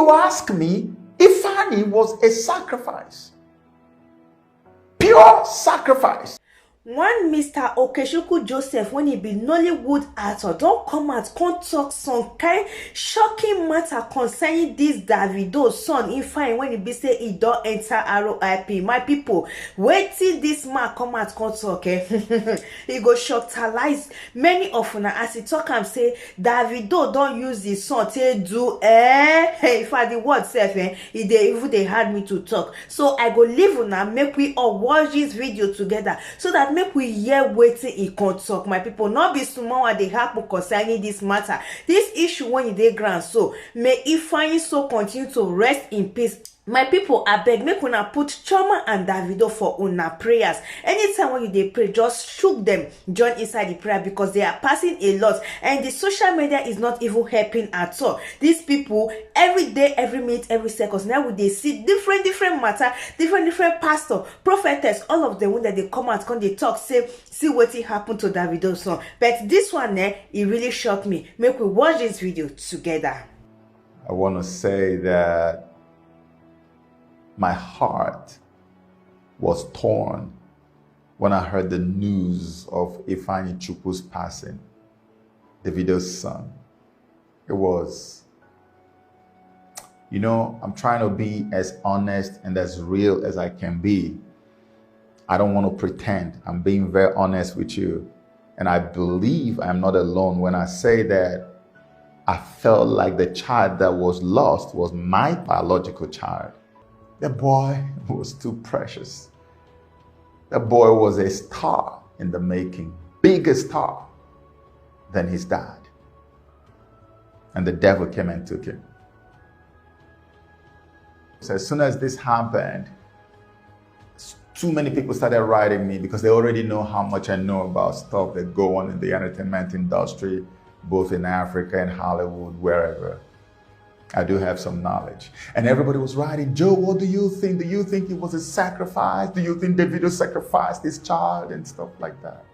you ask me, Ifeanyi was a sacrifice. Pure sacrifice. One Mr. Okechukwu Joseph, when he be Nollywood actor, don't come out, come talk some kind shocking matter concerning this Davido son Ifeanyi when he be say he don't enter RIP. My people, wait till this man come out, come talk, he go shocktalize many of una as he talk and say Davido don't use his son to do if I the word self, he dey even they had me to talk. So I go leave una, make we all watch this video together so that make we hear wetin e come talk. My people, not be small what dey happen concerning this matter, this issue when e dey ground. So may Ifeanyi so continue to rest in peace. My people, abeg make una put Chioma and Davido for una prayers. Anytime when you dey pray, just shook them, join inside the prayer, because they are passing a lot and the social media is not even helping at all. These people, every day, every minute, every second, now they see different matter, different pastor, prophetess, all of them when they come out, come they talk, say, see what happened to Davido's son. But this one, it really shocked me. Make we watch this video together. I want to say that my heart was torn when I heard the news of Ifeanyi Chukwu's passing, Davido's son. It was, I'm trying to be as honest and as real as I can be. I don't want to pretend. I'm being very honest with you. And I believe I'm not alone when I say that I felt like the child that was lost was my biological child. The boy was too precious. The boy was a star in the making, bigger star than his dad. And the devil came and took him. So as soon as this happened, too many people started writing me because they already know how much I know about stuff that go on in the entertainment industry, both in Africa and Hollywood, wherever. I do have some knowledge. And everybody was writing, Joe, what do you think? Do you think it was a sacrifice? Do you think Davido sacrificed his child and stuff like that?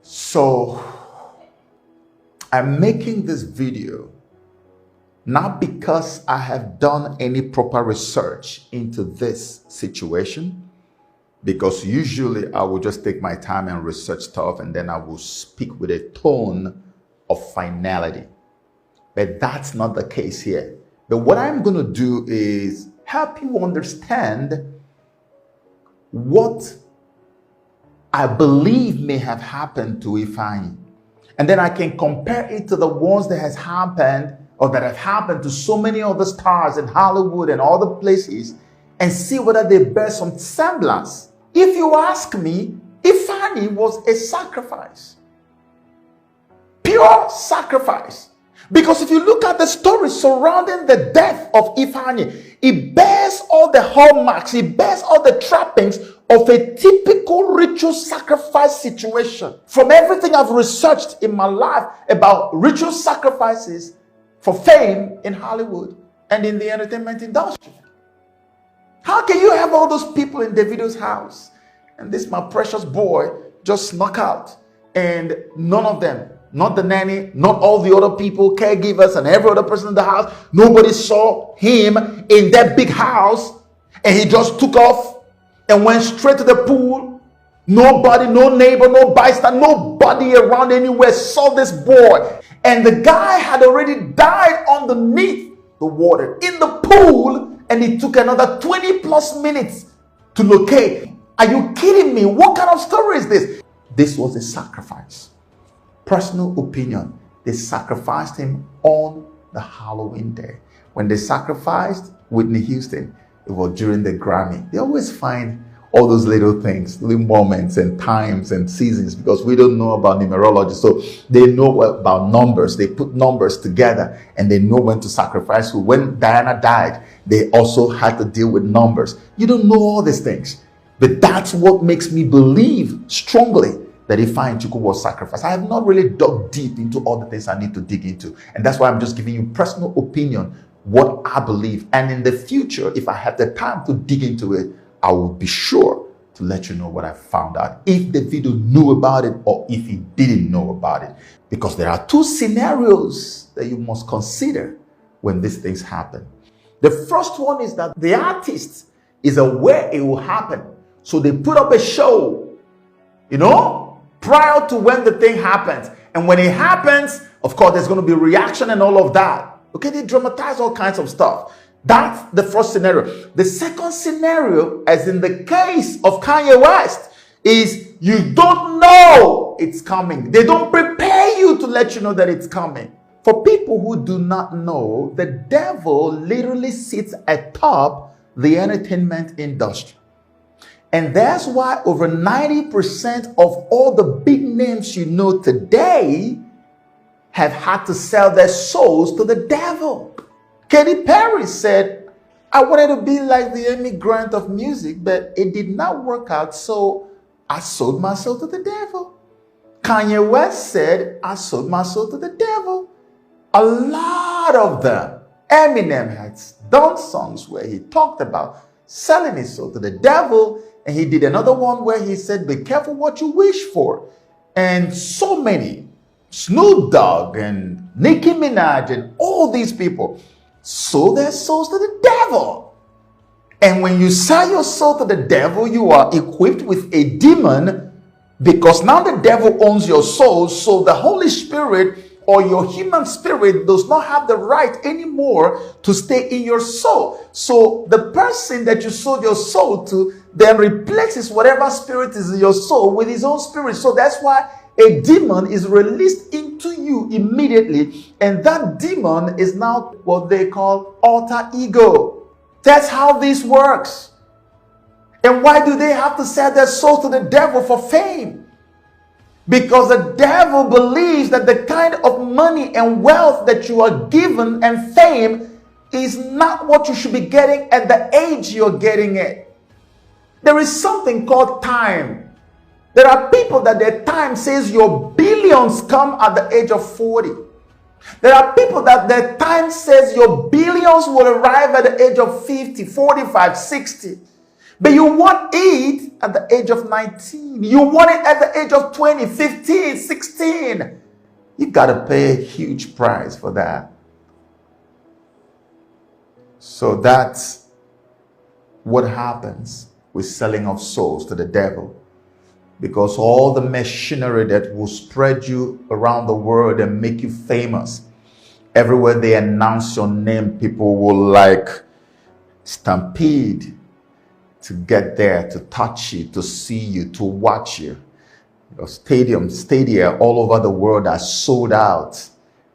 So I'm making this video not because I have done any proper research into this situation, because usually I will just take my time and research stuff and then I will speak with a tone of finality. But that's not the case here. But what I'm going to do is help you understand what I believe may have happened to Ifeanyi. And then I can compare it to the ones that has happened or that have happened to so many other stars in Hollywood and other places and see whether they bear some semblance. If you ask me, Ifeanyi was a sacrifice. Pure sacrifice. Because if you look at the story surrounding the death of Ifeanyi, it bears all the hallmarks, it bears all the trappings of a typical ritual sacrifice situation. From everything I've researched in my life about ritual sacrifices for fame in Hollywood and in the entertainment industry. How can you have all those people in Davido's house and this my precious boy just snuck out and none of them, not the nanny, not all the other people, caregivers and every other person in the house, nobody saw him in that big house and he just took off and went straight to the pool? Nobody, no neighbor, no bystander, nobody around anywhere saw this boy. And the guy had already died underneath the water in the pool, and it took another 20 plus minutes to locate. Are you kidding me? What kind of story is this? This was a sacrifice. Personal opinion. They sacrificed him on the Halloween day. When they sacrificed Whitney Houston, it was during the Grammy. They always find all those little things, little moments and times and seasons, because we don't know about numerology. So they know about numbers. They put numbers together and they know when to sacrifice who. When Diana died, they also had to deal with numbers. You don't know all these things. But that's what makes me believe strongly that Ifeanyi Chukwu was sacrificed. I have not really dug deep into all the things I need to dig into. And that's why I'm just giving you personal opinion, what I believe. And in the future, if I have the time to dig into it, I will be sure to let you know what I found out. If Davido knew about it or if he didn't know about it. Because there are two scenarios that you must consider when these things happen. The first one is that the artist is aware it will happen. So they put up a show, prior to when the thing happens. And when it happens, of course, there's going to be reaction and all of that. Okay, they dramatize all kinds of stuff. That's the first scenario. The second scenario, as in the case of Kanye West, is you don't know it's coming. They don't prepare you to let you know that it's coming. For people who do not know, the devil literally sits atop the entertainment industry. And that's why over 90% of all the big names you know today have had to sell their souls to the devil. Katy Perry said, I wanted to be like the Amy Grant of music, but it did not work out, so I sold my soul to the devil. Kanye West said, I sold my soul to the devil. A lot of them. Eminem has done songs where he talked about selling his soul to the devil, and he did another one where he said, be careful what you wish for. And so many, Snoop Dogg and Nicki Minaj and all these people sold their souls to the devil. And when you sell your soul to the devil, you are equipped with a demon, because now the devil owns your soul. So the Holy Spirit or your human spirit does not have the right anymore to stay in your soul. So the person that you sold your soul to then replaces whatever spirit is in your soul with his own spirit. So that's why a demon is released into you immediately. And that demon is now what they call alter ego. That's how this works. And why do they have to sell their soul to the devil for fame? Because the devil believes that the kind of money and wealth that you are given and fame is not what you should be getting at the age you're getting it. There is something called time. There are people that their time says your billions come at the age of 40. There are people that their time says your billions will arrive at the age of 50, 45, 60. But you want it at the age of 19. You want it at the age of 20, 15, 16. You got to pay a huge price for that. So that's what happens with selling of souls to the devil. Because all the machinery that will spread you around the world and make you famous, everywhere they announce your name, people will stampede to get there, to touch you, to see you, to watch you. Your stadia all over the world are sold out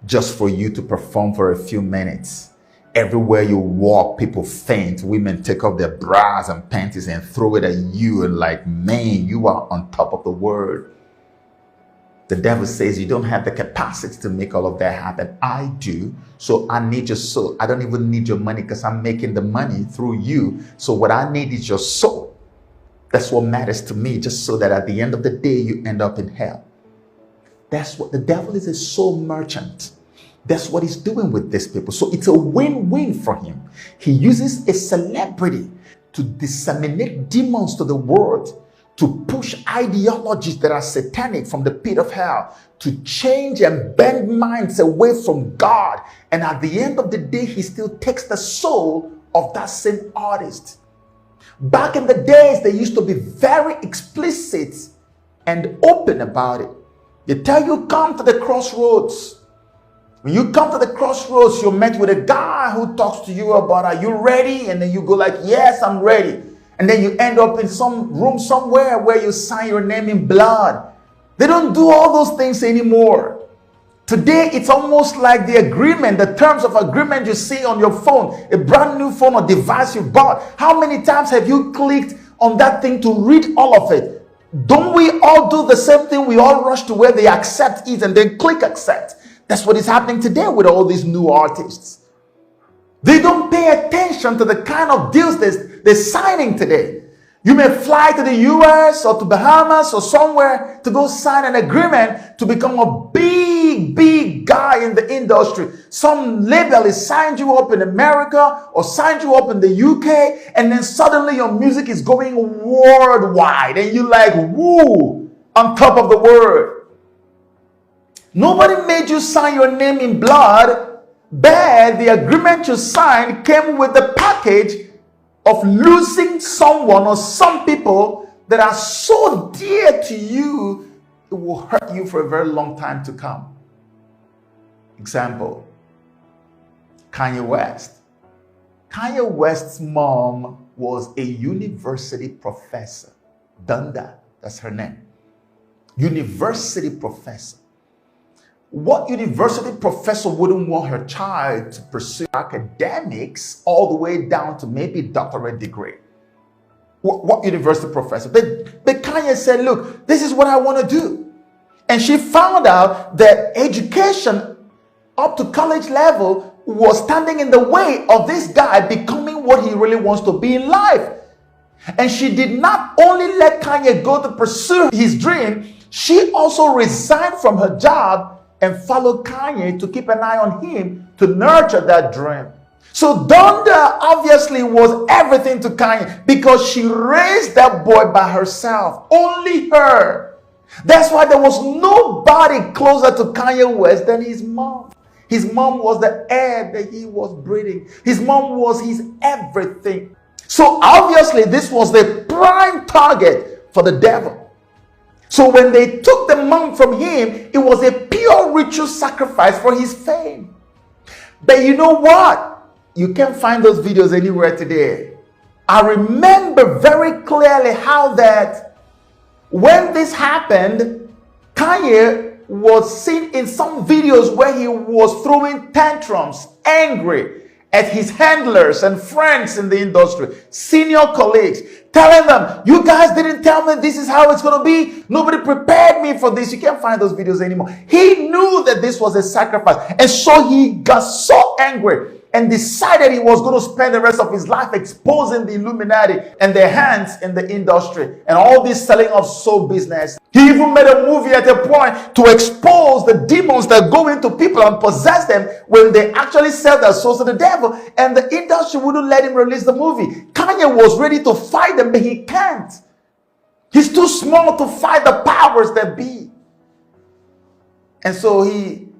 just for you to perform for a few minutes. Everywhere you walk, people faint. Women take off their bras and panties and throw it at you and man, you are on top of the world. The devil says you don't have the capacity to make all of that happen. I do. So I need your soul. I don't even need your money because I'm making the money through you. So what I need is your soul. That's what matters to me, just so that at the end of the day, you end up in hell. That's what the devil is, a soul merchant. That's what he's doing with these people. So it's a win-win for him. He uses a celebrity to disseminate demons to the world, to push ideologies that are satanic from the pit of hell, to change and bend minds away from God. And at the end of the day, he still takes the soul of that same artist. Back in the days, they used to be very explicit and open about it. They tell you, come to the crossroads. When you come to the crossroads, you're met with a guy who talks to you about, are you ready? And then you go yes, I'm ready. And then you end up in some room somewhere where you sign your name in blood. They don't do all those things anymore. Today, it's almost like the agreement, the terms of agreement you see on your phone, a brand new phone or device you bought. How many times have you clicked on that thing to read all of it? Don't we all do the same thing? We all rush to where they accept it and then click accept. That's what is happening today with all these new artists. They don't pay attention to the kind of deals they're signing today. You may fly to the US or to Bahamas or somewhere to go sign an agreement to become a big guy in the industry. Some label has signed you up in America or signed you up in the UK, and then suddenly your music is going worldwide and you're woo, on top of the world. Nobody made you sign your name in blood, but the agreement you signed came with the package of losing someone or some people that are so dear to you, it will hurt you for a very long time to come. Example, Kanye West. Kanye West's mom was a university professor. Dunda, that's her name. University professor. What university professor wouldn't want her child to pursue academics all the way down to maybe doctorate degree? What university professor? But Kanye said, look, this is what I want to do. And she found out that education up to college level was standing in the way of this guy becoming what he really wants to be in life. And she did not only let Kanye go to pursue his dream, she also resigned from her job and followed Kanye to keep an eye on him to nurture that dream. So Donda obviously was everything to Kanye because she raised that boy by herself. Only her. That's why there was nobody closer to Kanye West than his mom. His mom was the air that he was breathing. His mom was his everything. So obviously this was the prime target for the devil. So when they took the mom from him, it was a pure ritual sacrifice for his fame. But you know what? You can't find those videos anywhere today. I remember very clearly how that when this happened, Kanye was seen in some videos where he was throwing tantrums, angry at his handlers and friends in the industry, senior colleagues, telling them, you guys didn't tell me this is how it's going to be. Nobody prepared me for this. You can't find those videos anymore. He knew that this was a sacrifice. And so he got so angry and decided he was going to spend the rest of his life exposing the Illuminati and their hands in the industry and all this selling of soul business. He even made a movie at a point to expose the demons that go into people and possess them when they actually sell their souls to the devil. And the industry wouldn't let him release the movie. Kanye was ready to fight them, but he can't. He's too small to fight the powers that be. And so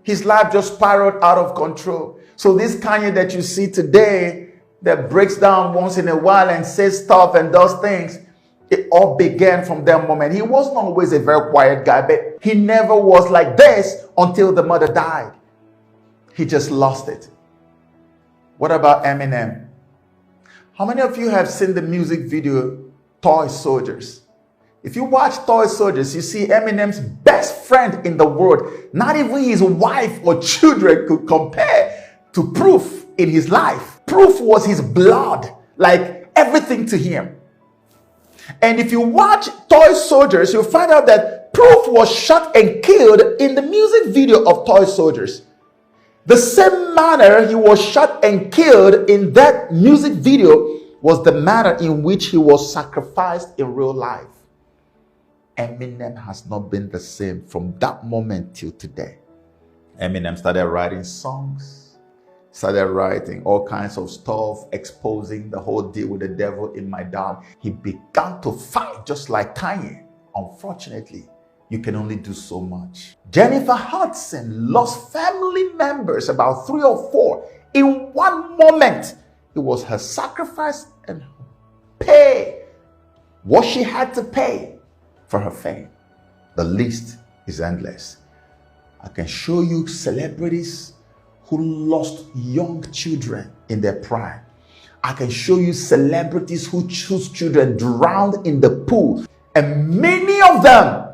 his life just spiraled out of control. So this Kanye that you see today that breaks down once in a while and says stuff and does things, it all began from that moment. He wasn't always a very quiet guy, but he never was like this until the mother died. He just lost it. What about Eminem? How many of you have seen the music video Toy Soldiers? If you watch Toy Soldiers, you see Eminem's best friend in the world. Not even his wife or children could compare to Proof in his life. Proof was his blood, like everything to him. And if you watch Toy Soldiers, you'll find out that Proof was shot and killed in the music video of Toy Soldiers. The same manner he was shot and killed in that music video was the manner in which he was sacrificed in real life. Eminem has not been the same from that moment till today. Eminem started writing songs, started writing all kinds of stuff, exposing the whole deal with the devil in my dad. He began to fight just like Kanye. Unfortunately, you can only do so much. Jennifer Hudson lost family members, about 3 or 4, in one moment. It was her sacrifice and pay what she had to pay for her fame. The list is endless. I can show you celebrities who lost young children in their prime. I can show you celebrities whose children drowned in the pool. And many of them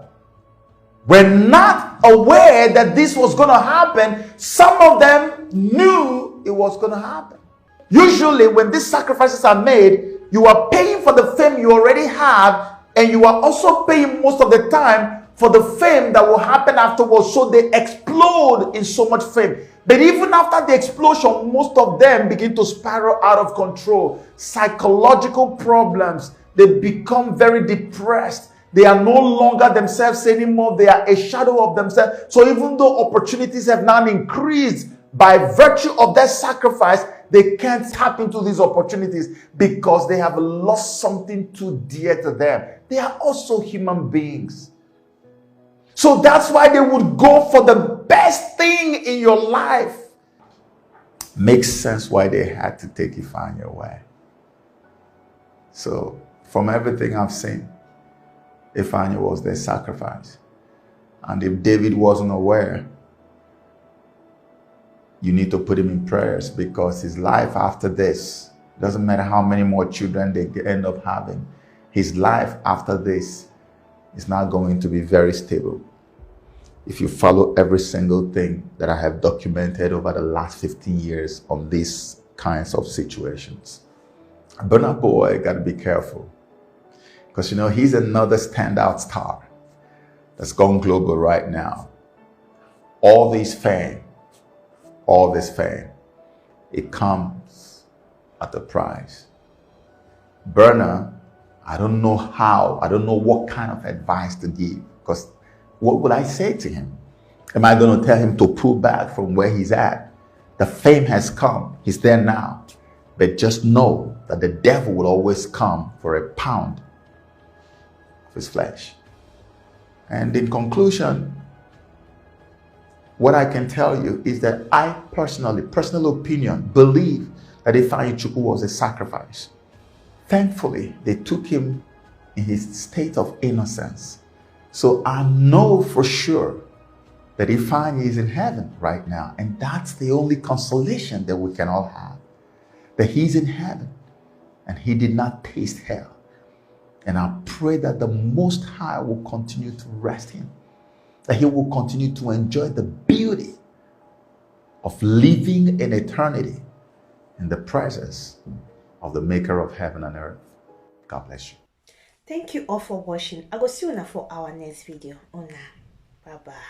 were not aware that this was going to happen. Some of them knew it was going to happen. Usually when these sacrifices are made, you are paying for the fame you already have, and you are also paying most of the time for the fame that will happen afterwards. So they explode in so much fame. But even after the explosion, most of them begin to spiral out of control. Psychological problems. They become very depressed. They are no longer themselves anymore. They are a shadow of themselves. So even though opportunities have now increased by virtue of their sacrifice, they can't tap into these opportunities because they have lost something too dear to them. They are also human beings. So that's why they would go for the best thing in your life. Makes sense why they had to take Ifeanyi away. So from everything I've seen, Ifeanyi was their sacrifice. And if David wasn't aware, you need to put him in prayers, because his life after this, doesn't matter how many more children they end up having, his life after this is not going to be very stable. If you follow every single thing that I have documented over the last 15 years on these kinds of situations. Burna Boy got to be careful, because he's another standout star that's gone global right now. All this fame, it comes at a price. Burna, I don't know what kind of advice to give, because what would I say to him? Am I going to tell him to pull back from where he's at? The fame has come. He's there now. But just know that the devil will always come for a pound of his flesh. And in conclusion, what I can tell you is that I personal opinion, believe that Ifeanyi was a sacrifice. Thankfully, they took him in his state of innocence. So I know for sure that Ifeanyi is in heaven right now. And that's the only consolation that we can all have. That he's in heaven and he did not taste hell. And I pray that the Most High will continue to rest him. That he will continue to enjoy the beauty of living in eternity in the presence of the maker of heaven and earth. God bless you. Thank you all for watching. I will see you for our next video. Bye bye.